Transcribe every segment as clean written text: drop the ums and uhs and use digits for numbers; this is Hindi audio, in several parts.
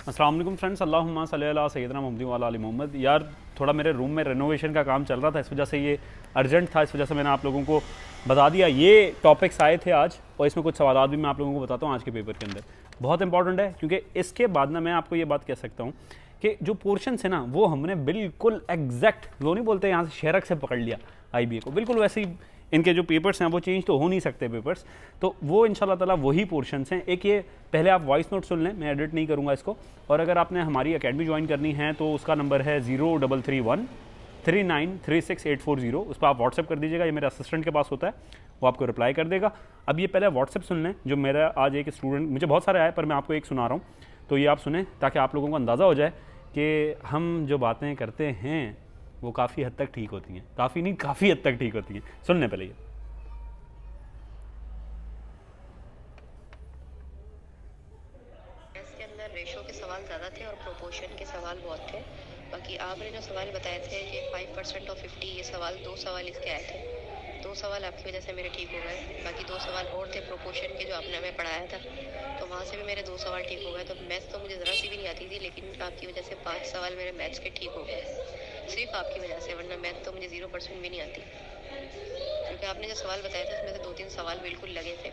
अस्सलाम वालेकुम फ्रेंड्स, अल्लाहुम्मा सल्ली अला सय्यिदना मुहम्मद व अला आलि मोहम्मद। यार थोड़ा मेरे रूम में रेनोवेशन का काम चल रहा था, इस वजह से ये अर्जेंट था, इस वजह से मैंने आप लोगों को बता दिया। ये टॉपिक्स आए थे आज और इसमें कुछ सवालात भी मैं आप लोगों को बताता हूँ आज के पेपर के अंदर। बहुत इंपॉर्टेंट है क्योंकि इसके बाद ना मैं आपको ये बात कह सकता हूँ कि जो पोर्शन है ना वो हमने बिल्कुल एग्जैक्ट, वो नहीं बोलते यहाँ से शेरक से पकड़ लिया IBA को, बिल्कुल वैसे ही इनके जो पेपर्स हैं वो चेंज तो हो नहीं सकते पेपर्स, तो वो इंशाल्लाह ताला वही पोर्शंस हैं। एक ये पहले आप वॉइस नोट सुन लें, मैं एडिट नहीं करूँगा इसको। और अगर आपने हमारी एकेडमी ज्वाइन करनी है तो उसका नंबर है 0331393680। उस पर आप व्हाट्सएप कर दीजिएगा, ये मेरे असिस्टेंट के पास होता है, वो आपको रिप्लाई कर देगा। अब ये पहले व्हाट्सएप सुन लें जो मेरा आज एक स्टूडेंट, मुझे बहुत सारे आए पर मैं आपको एक सुना रहा हूँ, तो ये आप सुने ताकि आप लोगों को अंदाज़ा हो जाए कि हम जो बातें करते हैं वो काफ़ी हद तक ठीक होती हैं। काफ़ी नहीं, काफ़ी हद तक ठीक होती हैं। सुनने पहले ये इसके अंदर रेशो के सवाल ज़्यादा थे और प्रोपोर्शन के सवाल बहुत थे। बाकी आपने जो सवाल बताए थे कि 5% और 50, ये सवाल 2 सवाल इसके आए थे। 2 सवाल आपकी वजह से मेरे ठीक हो गए। बाकी 2 सवाल और थे प्रोपोर्शन के जो आपने हमें पढ़ाया था, तो वहाँ से भी मेरे 2 सवाल ठीक हो गए। तो मैथ्स तो मुझे ज़रा सी भी नहीं आती थी, लेकिन आपकी वजह से 5 सवाल मेरे मैथ्स के ठीक हो गए, सिर्फ आपकी वजह से, वरना मैथ तो मुझे 0% भी नहीं आती। क्योंकि आपने जो सवाल बताए थे उसमें से 2-3 सवाल बिल्कुल लगे थे।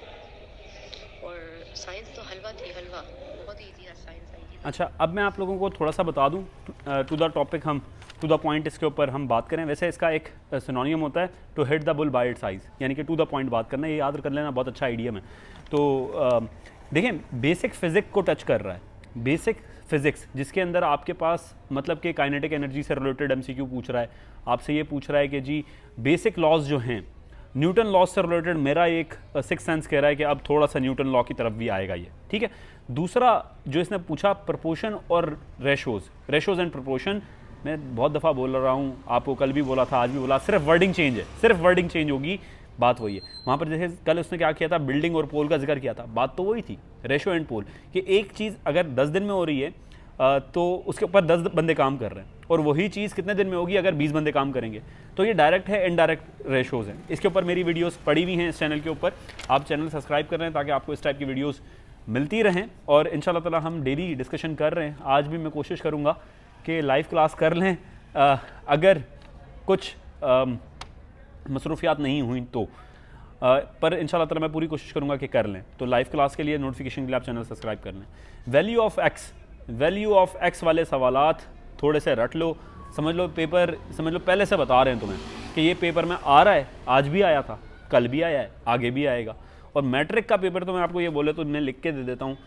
और साइंस तो हलवा थी, हलवा बहुत ईजी था साइंस। अच्छा, अब मैं आप लोगों को थोड़ा सा बता दूं टू द टॉपिक, हम टू द पॉइंट इसके ऊपर हम बात करें। वैसे इसका एक सिनोनियम होता है to hit the bull by its eyes, यानी कि टू द पॉइंट बात करना, ये याद कर लेना, बहुत अच्छा आइडियम है। तो देखें, बेसिक फिजिक्स को टच कर रहा है, बेसिक फिजिक्स जिसके अंदर आपके पास मतलब कि काइनेटिक एनर्जी से रिलेटेड MCQ पूछ रहा है, आपसे ये पूछ रहा है कि जी बेसिक लॉज जो हैं न्यूटन लॉज से रिलेटेड, मेरा एक सिक्स सेंस कह रहा है कि अब थोड़ा सा न्यूटन लॉ की तरफ भी आएगा ये, ठीक है। दूसरा जो इसने पूछा प्रोपोर्शन और रेशोज एंड प्रोपोर्शन, मैं बहुत दफ़ा बोल रहा हूँ, आपको कल भी बोला था, आज भी बोला, सिर्फ वर्डिंग चेंज है, सिर्फ वर्डिंग चेंज होगी, बात वही है। वहाँ पर जैसे कल उसने क्या किया था, बिल्डिंग और पोल का जिक्र किया था, बात तो वही थी, रेशो एंड पोल, कि एक चीज़ अगर 10 दिन में हो रही है तो उसके ऊपर 10 बंदे काम कर रहे हैं, और वही चीज़ कितने दिन में होगी अगर 20 बंदे काम करेंगे। तो ये डायरेक्ट है, इनडायरेक्ट रेशोज़ हैं। इसके ऊपर मेरी वीडियोस पड़ी हुई हैं इस चैनल के ऊपर, आप चैनल सब्सक्राइब कर रहे हैं ताकि आपको इस टाइप की वीडियोस मिलती रहें। और इंशाल्लाह ताला हम डेली डिस्कशन कर रहे हैं। आज भी मैं कोशिश करूँगा कि लाइव क्लास कर लें, अगर कुछ मसरूफियात नहीं हुई तो, पर इंशाल्लाह ताला मैं पूरी कोशिश करूँगा कि कर लें। तो लाइव क्लास के लिए नोटिफिकेशन के लिए आप चैनल सब्सक्राइब कर लें। वैल्यू ऑफ एक्स वाले सवालात थोड़े से रट लो, समझ लो पेपर, समझ लो पहले से बता रहे हैं तुम्हें कि ये पेपर में आ रहा है, आज भी आया था, कल भी आया है, आगे भी आएगा। और मैट्रिक का पेपर तो मैं आपको ये बोले तो मैं लिख के दे देता हूँ,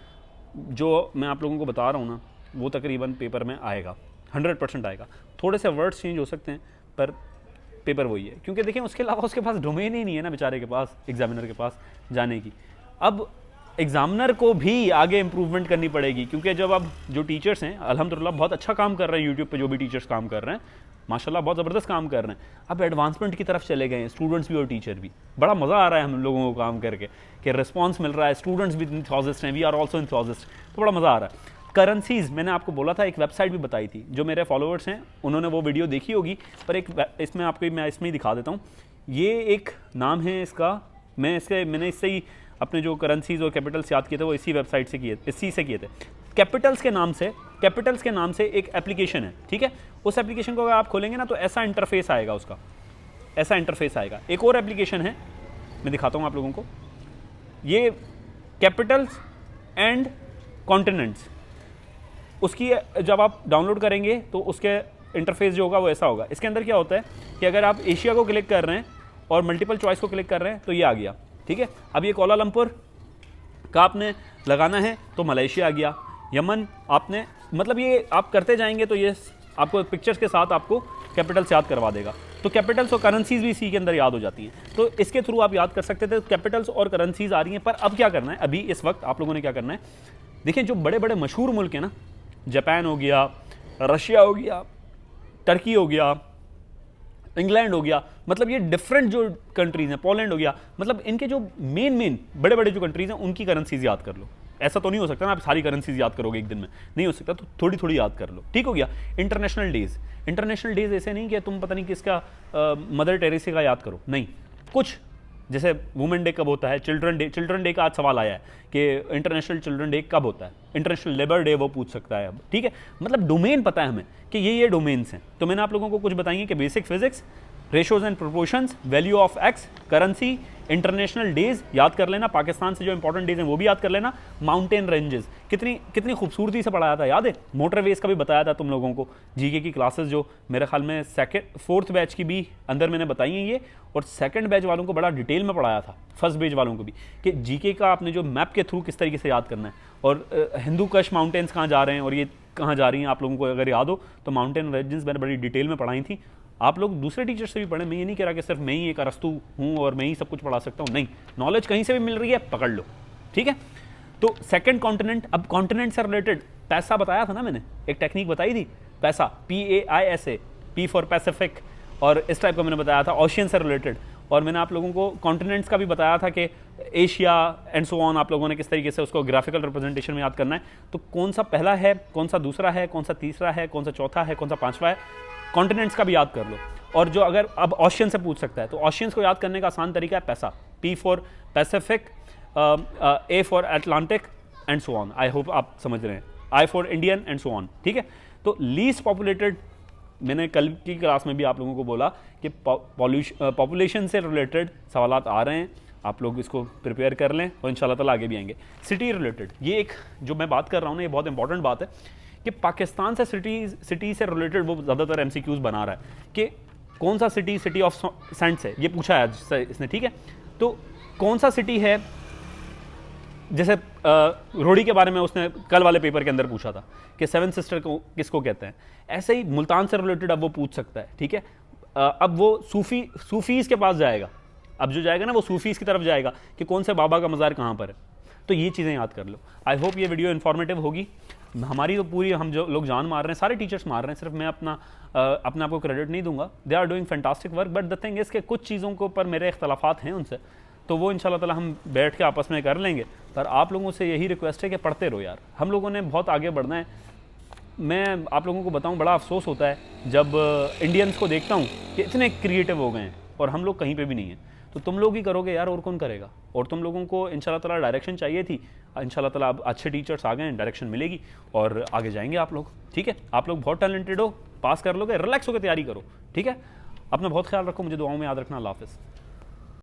जो मैं आप लोगों को बता रहा हूँ ना वो तकरीबन पेपर में आएगा, 100% आएगा। थोड़े से वर्ड्स चेंज हो सकते हैं पर पेपर वही है, क्योंकि देखें उसके अलावा उसके पास डोमेन ही नहीं है ना बेचारे के पास, एग्जामिनर के पास जाने की। अब एग्जामिनर को भी आगे इंप्रूवमेंट करनी पड़ेगी, क्योंकि जब अब जो टीचर्स हैं अल्हम्दुलिल्लाह बहुत अच्छा काम कर रहे हैं, यूट्यूब पे जो भी टीचर्स काम कर रहे हैं माशाल्लाह बहुत ज़बरदस्त काम कर रहे हैं, अब एडवांसमेंट की तरफ चले गए हैं, स्टूडेंट्स भी और टीचर भी। बड़ा मज़ा आ रहा है हम लोगों को काम करके कि रिस्पॉन्स मिल रहा है, स्टूडेंट्स भी इंथुसियास्ट हैं, वी आर ऑल्सो इंथुसियास्ट, तो बड़ा मज़ा आ रहा है। करेंसीज़ मैंने आपको बोला था, एक वेबसाइट भी बताई थी, जो मेरे फॉलोअर्स हैं उन्होंने वो वीडियो देखी होगी, पर एक इसमें आपको मैं इसमें ही दिखा देता हूँ। ये एक नाम है इसका, मैंने इससे ही अपने जो करेंसीज और कैपिटल्स याद किए थे वो इसी वेबसाइट से किए थे। कैपिटल्स के नाम से एक एप्लीकेशन है, ठीक है। उस एप्लीकेशन को अगर आप खोलेंगे ना तो ऐसा इंटरफेस आएगा उसका, ऐसा इंटरफेस आएगा। एक और एप्लीकेशन है, मैं दिखाता हूँ आप लोगों को, ये कैपिटल्स एंड कॉन्टिनेंट्स, उसकी जब आप डाउनलोड करेंगे तो उसके इंटरफेस जो होगा वो ऐसा होगा। इसके अंदर क्या होता है कि अगर आप एशिया को क्लिक कर रहे हैं और मल्टीपल चॉइस को क्लिक कर रहे हैं तो ये आ गया, ठीक है। अब ये कोलालंपुर का आपने लगाना है तो मलेशिया आ गया, यमन आपने, मतलब ये आप करते जाएंगे तो ये आपको पिक्चर्स के साथ आपको कैपिटल्स याद करवा देगा। तो कैपिटल्स और करेंसीज भी इसी के अंदर याद हो जाती हैं, तो इसके थ्रू आप याद कर सकते थे। कैपिटल्स और करेंसीज आ रही हैं, पर अब क्या करना है, अभी इस वक्त आप लोगों ने क्या करना है, देखिए जो बड़े बड़े मशहूर मुल्क हैं ना, जापान हो गया, रशिया हो गया, टर्की हो गया, इंग्लैंड हो गया, मतलब ये डिफरेंट जो कंट्रीज़ हैं, पोलैंड हो गया, मतलब इनके जो मेन बड़े बड़े जो कंट्रीज़ हैं उनकी करेंसीज याद कर लो। ऐसा तो नहीं हो सकता ना आप सारी करेंसीज याद करोगे एक दिन में, नहीं हो सकता, तो थोड़ी थोड़ी याद कर लो, ठीक हो गया। इंटरनेशनल डेज ऐसे नहीं कि तुम पता नहीं किसका मदर टेरेसा का याद करो, नहीं, कुछ जैसे वुमेन डे कब होता है, चिल्ड्रन डे का आज सवाल आया है कि इंटरनेशनल चिल्ड्रन डे कब होता है, इंटरनेशनल लेबर डे वो पूछ सकता है अब, ठीक है। मतलब डोमेन पता है हमें कि ये डोमेन्स हैं। तो मैंने आप लोगों को कुछ बताएंगे कि basic physics, ratios and proportions, value of x, currency, international days याद कर लेना, पाकिस्तान से जो इंपॉर्टेंट डेज हैं वो भी याद कर लेना, माउंटेन रेंजेस कितनी खूबसूरती से पढ़ाया था, याद है। मोटरवेज का भी बताया था तुम लोगों को, जीके की क्लासेस जो मेरे ख्याल में फोर्थ बैच की भी अंदर मैंने बताई हैं ये, और सेकंड बैच वालों को बड़ा डिटेल में पढ़ाया था, फर्स्ट बैच वालों को भी, कि जीके का आपने जो मैप के थ्रू किस तरीके से याद करना है, और हिंदू कश माउंटेन्स कहाँ जा रहे हैं और ये कहाँ जा रही हैं, आप लोगों को अगर याद हो तो माउंटेन रेंजेस मैंने बड़ी डिटेल में पढ़ाई थी। आप लोग दूसरे टीचर से भी पढ़ें, मैं ये नहीं कह रहा कि सिर्फ मैं ही एक अरस्तू हूँ और मैं ही सब कुछ पढ़ा सकता हूँ, नहीं, नॉलेज कहीं से भी मिल रही है, पकड़ लो, ठीक है। तो सेकंड कॉन्टिनेंट, अब कॉन्टिनेंट से रिलेटेड पैसा बताया था ना मैंने, एक टेक्निक बताई थी, पैसा, PAISA, P फॉर पैसिफिक, और इस टाइप का मैंने बताया था ओशियन से रिलेटेड, और मैंने आप लोगों को कॉन्टिनेंट्स का भी बताया था कि एशिया एंड सो ऑन, आप लोगों ने किस तरीके से उसको ग्राफिकल रिप्रेजेंटेशन में याद करना है। तो कौन सा पहला है, कौन सा दूसरा है, कौन सा तीसरा है, कौन सा चौथा है, कौन सा पांचवा है, कॉन्टिनेंट्स का भी याद कर लो। और जो अगर अब ओशियन से पूछ सकता है तो ओशियंस को याद करने का आसान तरीका है पैसा, P for Pacific, A for Atlantic and so on. I hope आप समझ रहे हैं, I for Indian and so on, ठीक है। तो लीस्ट पॉपुलेटेड, मैंने कल की क्लास में भी आप लोगों को बोला कि पॉपुलेशन से रिलेटेड सवालात आ रहे हैं, आप लोग इसको प्रिपेयर कर लें और इंशाल्लाह ताला आगे भी आएंगे। सिटी रिलेटेड, ये एक जो मैं बात कर रहा हूँ ना, ये बहुत इंपॉर्टेंट बात है कि पाकिस्तान से सिटी से रिलेटेड वो ज़्यादातर MCQs बना रहा है कि कौन सा सिटी ऑफ सेंट्स है, ये पूछा है आज इसने, ठीक है। तो कौन सा सिटी है, जैसे रोड़ी के बारे में उसने कल वाले पेपर के अंदर पूछा था कि सेवन सिस्टर को किसको कहते हैं, ऐसे ही मुल्तान से रिलेटेड अब वो पूछ सकता है, ठीक है। अब वो सूफीज़ के पास जाएगा, अब जो जाएगा ना वो सूफीज़ की तरफ जाएगा कि कौन से बाबा का मज़ार कहाँ पर है। तो ये चीज़ें याद कर लो। आई होप ये वीडियो इन्फॉर्मेटिव होगी। हमारी तो पूरी, हम जो लोग जान मार रहे हैं, सारे टीचर्स मार रहे हैं, सिर्फ मैं अपने आप को क्रेडिट नहीं दूंगा, they are doing fantastic work, but the thing is कि कुछ चीज़ों के ऊपर मेरे इख्तलाफात हैं उनसे, तो वो इंशाल्लाह ताला हम बैठ के आपस में कर लेंगे। पर आप लोगों से यही रिक्वेस्ट है कि पढ़ते रहो यार, हम लोगों ने बहुत आगे बढ़ना है। मैं आप लोगों को बताऊं, बड़ा अफसोस होता है जब इंडियंस को देखता हूं कि इतने क्रिएटिव हो गए हैं और हम लोग कहीं पे भी नहीं हैं। तो तुम लोग ही करोगे यार, और कौन करेगा। और तुम लोगों को इंशाल्लाह ताला डायरेक्शन चाहिए थी, इंशाल्लाह ताला अब अच्छे टीचर्स आ गए हैं, डायरेक्शन मिलेगी और आगे जाएंगे आप लोग, ठीक है। आप लोग बहुत टैलेंटेड हो, पास कर लोगे, रिलैक्स होकर तैयारी करो, ठीक है। अपना बहुत ख्याल रखो, मुझे दुआओं में याद रखना। अल्लाह हाफ़िज़।